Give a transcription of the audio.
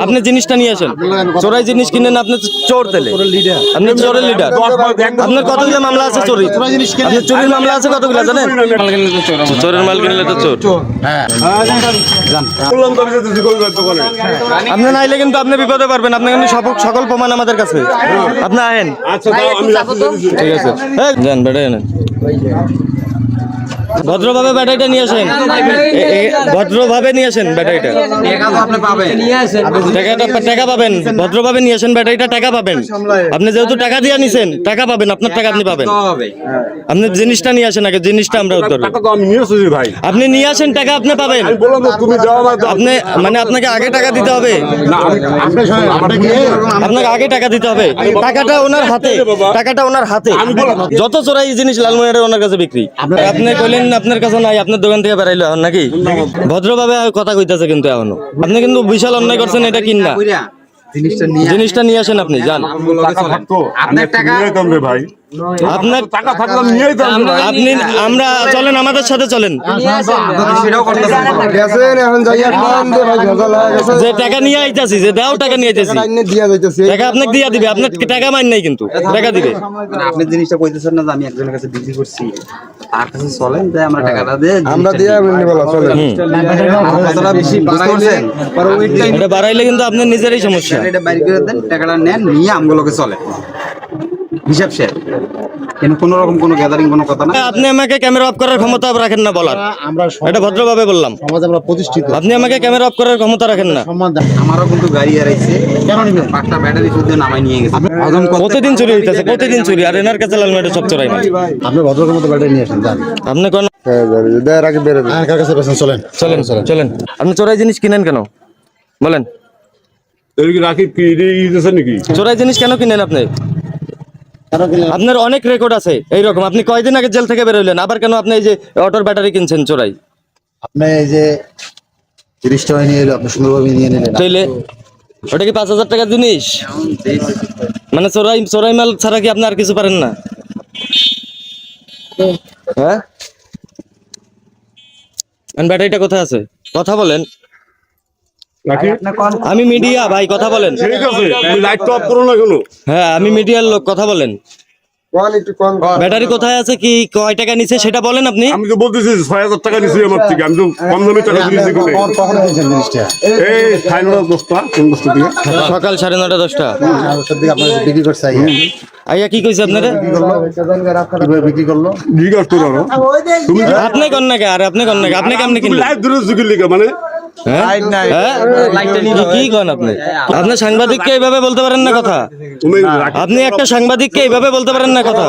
আপনি জিনিসটা নিয়ে আসেন, চোরাই জিনিস কিনেন, আপনি চোর তেলে, আপনি চোরের লিডার। আপনার কতগুলো মামলা আছে চুরি? আপনি চুরির মামলা আছে কতগুলো জানেন? চোরের মাল কিনলে তো চোর। আপনি নাইলে কিন্তু আপনি বিপদে পারবেন। আপনি কিন্তু সকল প্রমাণ আমাদের কাছে। আপনি আহেন, ঠিক আছে? যান বেটাই আনেন, ভদ্রভাবে ব্যাটারিটা নিয়ে আসেন, ভদ্রভাবে নিয়ে আসেন ব্যাটারিটা। টাকা পাবেন, ভদ্রভাবে নিয়ে আসেন ব্যাটারিটা, টাকা পাবেন। আপনি যেহেতু টাকা দিয়ে নিছেন, টাকা পাবেন, আপনার টাকা আপনি পাবেন। আপনি জিনিসটা নিয়ে আসেন আগে, জিনিসটা আমরা উদ্ধার করব। আপনি নিয়ে আসেন, টাকা আপনি পাবেন। আপনি মানে আপনাকে আগে টাকা দিতে হবে, আপনাকে আগে টাকা দিতে হবে। টাকাটা ওনার হাতে, টাকাটা ওনার হাতে। যত চোরাই জিনিস লালমনিরহাটের ওনার কাছে বিক্রি। আপনি কইলেন আপনার কাছে নাই, আপনার দোকান থেকে বেরাইলো এখন নাকি? ভদ্রভাবে কথা কইতাছে কিন্তু এখনো। আপনি কিন্তু বিশাল অন্যায় করছেন এটা কিনা। জিনিসটা নিয়ে আসেন, আপনি যান। আপনার টাকা থাকলে নিয়েই তো আপনি, আমরা চলেন, আমাদের সাথে চলেন। যে টাকা নিয়ে আইতাছি, যে দাও টাকা নিয়ে আইতাছি, টাকা আপনাকে দিয়া দিবে। আপনার টাকা মাইন নাই কিন্তু টাকা দিবে। আপনি জিনিসটা কইতেছেন না যে আমি একজনের কাছে বিক্রি করছি, তার কাছে চলেন, তাই আমরা টাকাটা দিয়ে আমরা দিয়ে কথাটা বেশি বাড়াইছেন, পরে ওইটা এটা বাড়াইলে কিন্তু আপনার নিজেরই সমস্যা। এটা বাইর করে দেন, টাকাটা নেন, নিয়ে আমগুলোকে চলে হিসাব শেষ। কিন্তু কোনো রকম কোনো গ্যাদারিং কোনো কথা না। আপনি আমাকে ক্যামেরা অফ করার ক্ষমতা রাখেন না বলার, এটা ভদ্রভাবে বললাম। আপনি আমাকে ক্যামেরা অফ করার ক্ষমতা রাখেন না। আমারও কিন্তু গাড়ি হারাইছে, পাঁচটা ব্যাটারি শুদ্ধ নামাই নিয়ে গেছে। প্রতিদিন চুরি হইতেছে, প্রতিদিন চুরি। আর এনার কাছে লালমেটে সব চোরাই মাল। আপনি ভদ্রকের মতো ব্যাটারি নিয়ে আসেন, যান। আপনি কোন চলেন। চলেন চলেন। আপনি চোরাই জিনিস কিনেন কেন বলেন? চোরাই জিনিস কেন কিনেন আপনি? আপনার অনেক রেকর্ড আছে এইরকম। আপনি কয়দিন আগে জেল থেকে বেরোলেন, আবার কেন আপনি এই যে অটোর ব্যাটারি কিনছেন চোরাই? আপনি এই যে 30 টাকা নিয়ে এলো, আপনি সুন্দরভাবে নিয়ে নিলেন। তাইলে ওটা কি 5,000 টাকার জিনিস? মানে চোরাই মাল ছাড়া কি আপনি আর কিছু পারেন না? হ্যাঁ, ব্যাটারিটা কোথায় আছে? কথা বলেন। আমি মিডিয়া ভাই, কথা বলেন। হ্যাঁ, আমি মিডিয়ার লোক, কথা বলেন। ব্যাটারি কোথায় আছে, কি কয় টাকা নিছে সেটা বলেন আপনি। আমি তো বলতেছি 6,000 টাকা নিছি আমার থেকে। আমি তো কম দামে টাকা দিয়েছি। কখন কিনছেন জিনিসটা? এই 9:30 কোন বস্তু দিয়ে সকাল 9:30 10টা দিকে আপনার বিক্রি করছে আইয়া কি কইছে আপনারা? কিভাবে বিক্রি করলো? জিজ্ঞাসা করো না। তুমি আপনি কোন নাকি? আর আপনি কোন নাকি? আপনি কেমনে কিনলেন? লাইভ ধরে জিজ্ঞাসা লিখা মানে কি করেন আপনি? আপনার সাংবাদিককে এইভাবে বলতে পারেন না কথা? তুমি আপনি একটা সাংবাদিককে এইভাবে বলতে পারেন না কথা?